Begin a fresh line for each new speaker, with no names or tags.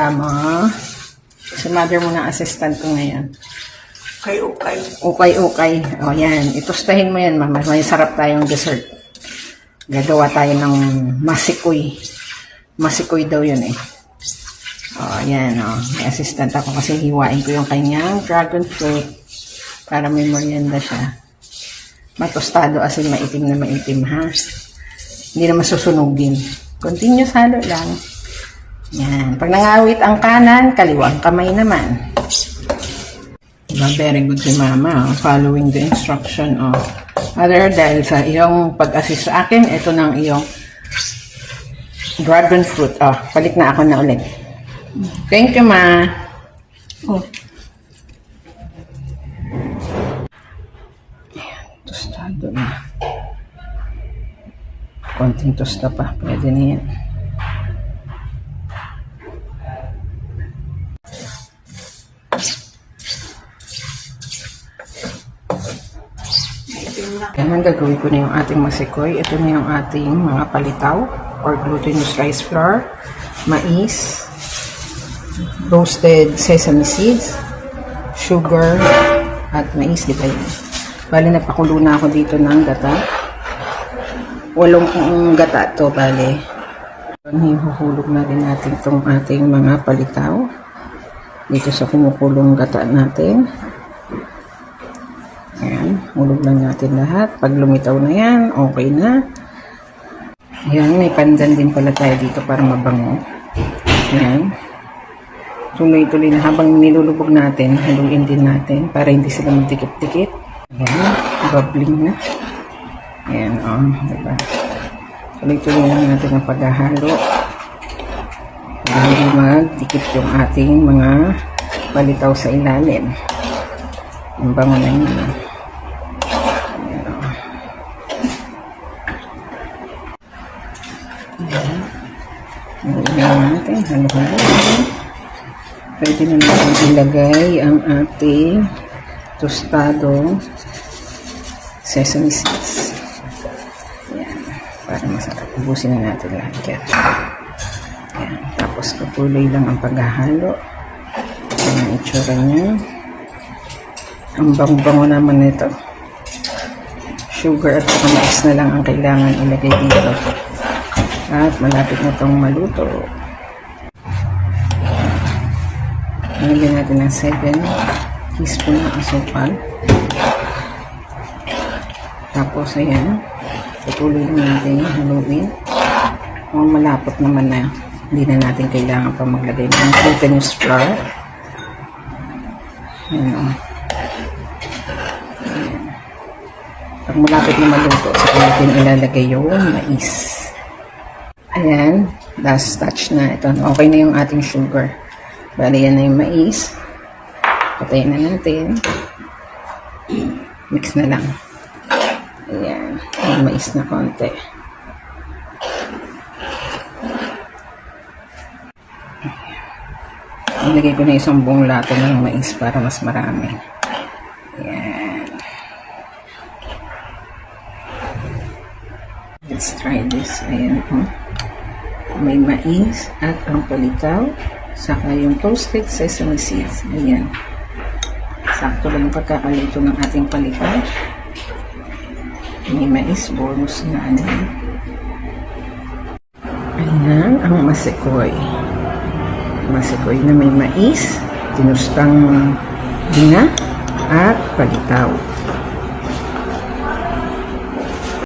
kasama si mother mo na assistant ko ngayon.
Ukay-ukay.
Ukay-ukay. O yan, itustahin mo yan, mama. May sarap tayong dessert. Gagawa tayo ng masikoy. Masikoy daw yun eh. O yan, o. May assistant ako kasi hiwain ko yung kanyang dragon fruit para may merienda siya. Matostado asin maitim na maitim, ha? Hindi na masusunugin. Continuous halo lang. Yan. Pag nangawit ang kanan, kaliwang kamay naman. Diba? Very good si mama. Following the instruction. Other dahil sa iyong pag-assist sa akin, ito ng iyong dragon fruit. Balik na ako na ulit. Thank you, ma. Ayan. Tostado na. Konting tosta pa. Pwede na yan. Yan, gagawin ko na yung ating masikoy. Ito na yung ating mga palitaw or glutinous rice flour, mais, roasted sesame seeds, sugar, at mais, di ba yun? Bali, napakulo na ako dito ng gata. 8 gata to, bali. Hihuhulog na rin natin itong ating mga palitaw dito sa kumukulong gata natin. Ayan, hulog lang natin lahat. Pag lumitaw na yan, okay na. Ayan, may pandan din pala tayo dito para mabango. Ayan. Tuloy-tuloy na habang nilulubog natin, haluin din natin para hindi sila magdikit-dikit. Ayan, bubbling na. Ayan, diba? Tuloy-tuloy lang natin ang paghahalo. Para hindi magdikit yung ating mga palitaw sa ilalim. Ang bango na yun. Natin, halo-halo. Pwede na natin ilagay ang ating tostado sesame seeds. Ayan, para masarap. Ubusin na natin lahat yan. Ayan, tapos patuloy lang ang paghahalo. Ayan ang itsura niya. Ang bango-bango naman nito. Sugar at mais na lang ang kailangan ilagay dito. At malapit na itong maluto. Nilagyan natin ng 7 teaspoon ng asukal. Tapos ayan, patuloy lang natin haluin. Kung malapot naman na, hindi na natin kailangan pa maglagay ng glutinous flour. Ayan. Pag malapit na maluto, saka natin ilalagay yung mais. Ayan, last touch na. Ito, okay na yung ating sugar. Bali, yan na yung mais. Patayin na natin. Mix na lang. Ayan, yung mais na konti. Ilagay ko na isang buong lato ng mais para mas marami. Ayan. Let's try this. Ayan po. May mais at ang palitaw. Saka yung toasted sesame seeds. Ayan. Sakto lang yung pagkakaluto ng ating palitaw. May mais. Bonus na ano. Ayan ang masikoy. Masikoy na may mais, tinustang dinga at palitaw.